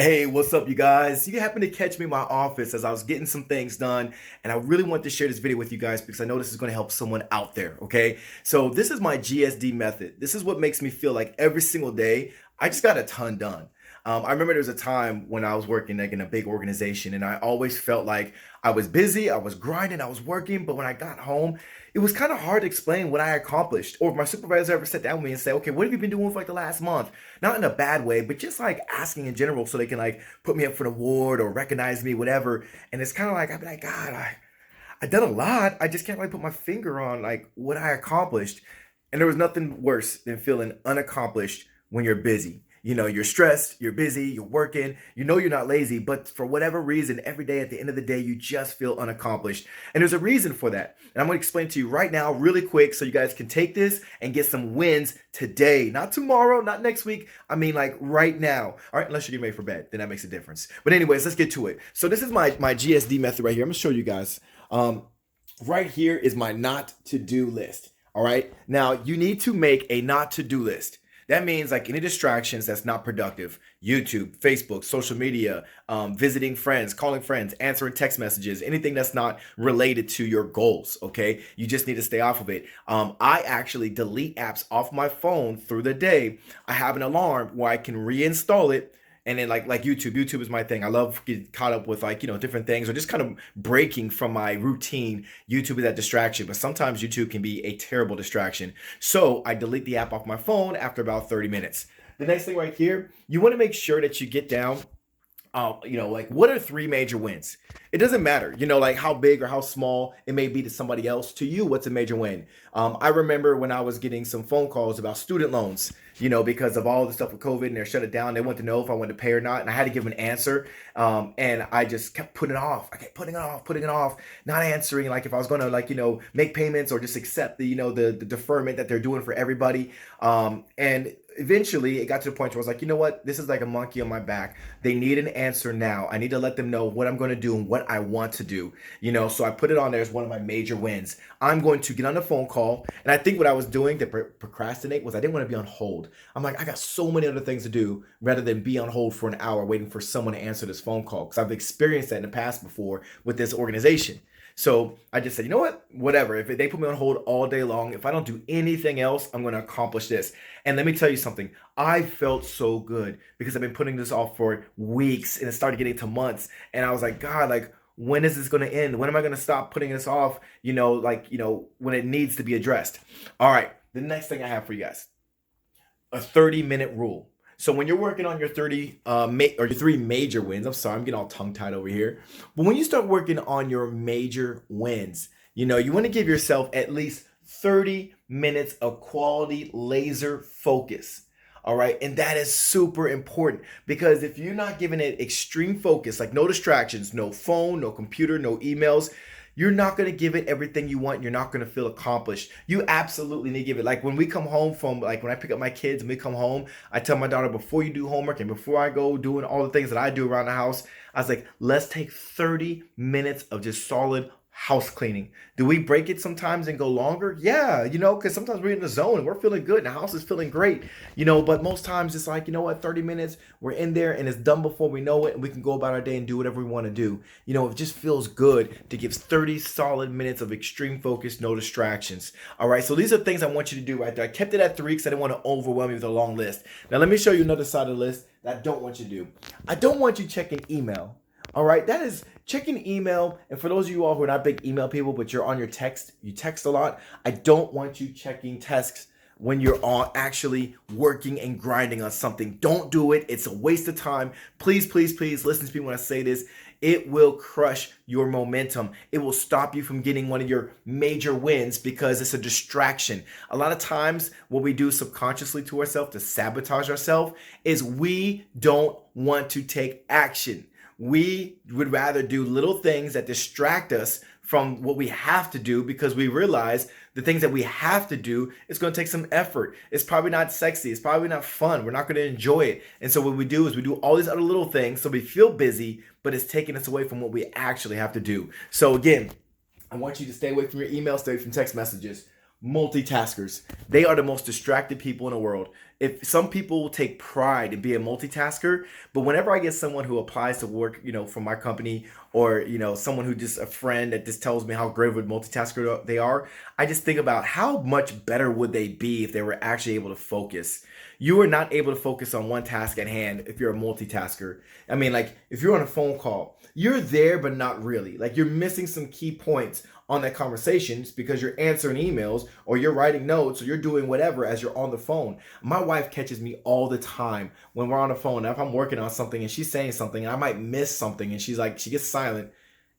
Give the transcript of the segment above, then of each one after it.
Hey, what's up, you guys? You happen to catch me in my office as I was getting some things done, and I really want to share this video with you guys because I know this is going to help someone out there, okay? So this is my GSD method. This is what makes me feel like every single day, I just got a ton done. I remember there was a time when I was working like in a big organization, and I always felt like I was busy, I was grinding, I was working, but when I got home, it was kind of hard to explain what I accomplished. Or if my supervisor ever sat down with me and said, okay, what have you been doing for like the last month? Not in a bad way, but just like asking in general so they can like put me up for an award or recognize me, whatever. And it's kind of like, I'd be like, God, I done a lot. I just can't really put my finger on like what I accomplished. And there was nothing worse than feeling unaccomplished when you're busy. You know, you're stressed, you're busy, you're working, you know you're not lazy, but for whatever reason, every day at the end of the day, you just feel unaccomplished. And there's a reason for that. And I'm going to explain to you right now, really quick, so you guys can take this and get some wins today. Not tomorrow, not next week. I mean, like right now. All right, unless you're getting ready for bed, then that makes a difference. But anyways, let's get to it. So this is my GSD method right here. I'm going to show you guys. Right here is my not to do list. All right. Now, you need to make a not to do list. That means like any distractions that's not productive, YouTube, Facebook, social media, visiting friends, calling friends, answering text messages, anything that's not related to your goals, okay? You just need to stay off of it. I actually delete apps off my phone through the day. I have an alarm where I can reinstall it. And then like YouTube is my thing. I love getting caught up with like, different things or just kind of breaking from my routine. YouTube is that distraction, but sometimes YouTube can be a terrible distraction. So I delete the app off my phone after about 30 minutes. The next thing right here, you want to make sure that you get down like what are three major wins? It doesn't matter, like how big or how small it may be to somebody else. To you, what's a major win? I remember when I was getting some phone calls about student loans, because of all the stuff with COVID and they're shut it down. They wanted to know if I wanted to pay or not. And I had to give an answer. And I just kept putting it off. I kept putting it off, not answering. Like if I was going to make payments or just accept the deferment that they're doing for everybody. And eventually it got to the point where I was like, you know what? This is like a monkey on my back. They need an answer now. I need to let them know what I'm going to do and what I want to do. So I put it on there as one of my major wins. I'm going to get on the phone call. And I think what I was doing to procrastinate was I didn't want to be on hold. I'm like, I got so many other things to do rather than be on hold for an hour waiting for someone to answer this phone call. Because I've experienced that in the past before with this organization. So I just said, you know what? Whatever. If they put me on hold all day long, if I don't do anything else, I'm going to accomplish this. And let me tell you something. I felt so good because I've been putting this off for weeks and it started getting to months. And I was like, God, like, when is this going to end? When am I going to stop putting this off? When it needs to be addressed. All right. The next thing I have for you guys, a 30-minute rule. So when you're working on your 30 or your three major wins, I'm sorry, I'm getting all tongue-tied over here. But when you start working on your major wins, you want to give yourself at least 30 minutes of quality laser focus. All right. And that is super important because if you're not giving it extreme focus, like no distractions, no phone, no computer, no emails, you're not going to give it everything you want. You're not going to feel accomplished. You absolutely need to give it. Like when we come home from, like when I pick up my kids and we come home, I tell my daughter before you do homework and before I go doing all the things that I do around the house, I was like, let's take 30 minutes of just solid house cleaning. Do we break it sometimes and go longer? Yeah, because sometimes we're in the zone and we're feeling good and the house is feeling great, but most times it's like, 30 minutes, we're in there and it's done before we know it and we can go about our day and do whatever we want to do. It just feels good to give 30 solid minutes of extreme focus, no distractions. All right, so these are things I want you to do right there. I kept it at 3 because I didn't want to overwhelm you with a long list. Now let me show you another side of the list that I don't want you to do. I don't want you checking email. All right, that is checking email. And for those of you all who are not big email people, but you're on your text, you text a lot. I don't want you checking texts when you're actually working and grinding on something. Don't do it. It's a waste of time. Please, please, please listen to me when I say this. It will crush your momentum. It will stop you from getting one of your major wins because it's a distraction. A lot of times what we do subconsciously to ourselves to sabotage ourselves is we don't want to take action. We would rather do little things that distract us from what we have to do because we realize the things that we have to do is going to take some effort. It's probably not sexy. It's probably not fun. We're not going to enjoy it. And so what we do is we do all these other little things so we feel busy, but it's taking us away from what we actually have to do. So again, I want you to stay away from your emails, stay away from text messages. Multitaskers. They are the most distracted people in the world. if some people take pride in being a multitasker, but whenever I get someone who applies to work, from my company, or someone who just a friend that just tells me how great of a multitasker they are, I just think about how much better would they be if they were actually able to focus. You are not able to focus on one task at hand if you're a multitasker. I mean, like if you're on a phone call, you're there but not really. Like you're missing some key points on that conversations because you're answering emails or you're writing notes or you're doing whatever as you're on the phone. My wife catches me all the time when we're on the phone. If I'm working on something and she's saying something, I might miss something, and she's like, she gets silent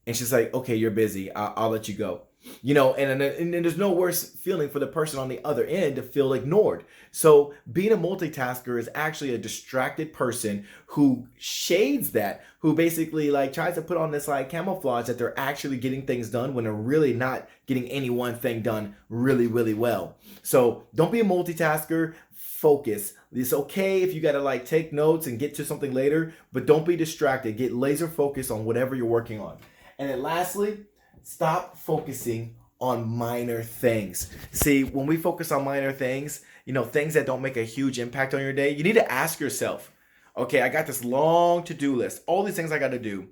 and she's like, okay, you're busy. I'll let you go. And there's no worse feeling for the person on the other end to feel ignored. So being a multitasker is actually a distracted person who shades that, who basically like tries to put on this like camouflage that they're actually getting things done when they're really not getting any one thing done really, really well. So don't be a multitasker. Focus. It's okay if you got to like take notes and get to something later, but don't be distracted. Get laser focused on whatever you're working on. And then lastly, stop focusing on minor things. See, when we focus on minor things, things that don't make a huge impact on your day, you need to ask yourself, okay, I got this long to-do list, all these things I got to do.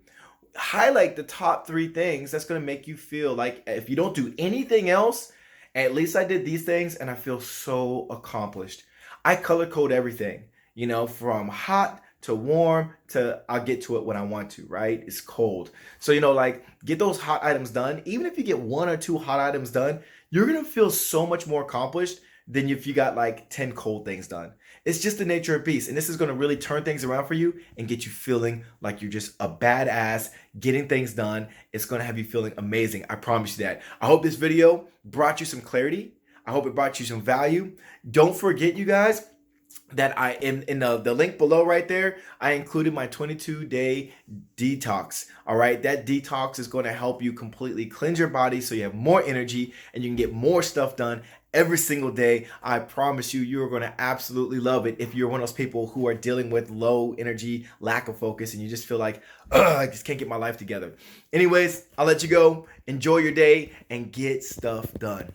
Highlight the top 3 things that's going to make you feel like if you don't do anything else, at least I did these things and I feel so accomplished. I color code everything, from hot to warm to I'll get to it when I want to, right? It's cold. So, like get those hot items done. Even if you get 1 or 2 hot items done, you're going to feel so much more accomplished than if you got like 10 cold things done. It's just the nature of beast. And this is going to really turn things around for you and get you feeling like you're just a badass getting things done. It's going to have you feeling amazing. I promise you that. I hope this video brought you some clarity. I hope it brought you some value. Don't forget, you guys, that I in the link below right there, I included my 22-day detox. All right, that detox is going to help you completely cleanse your body so you have more energy and you can get more stuff done every single day. I promise you are going to absolutely love it if you're one of those people who are dealing with low energy, lack of focus, and you just feel like, I just can't get my life together. Anyways, I'll let you go. Enjoy your day and get stuff done.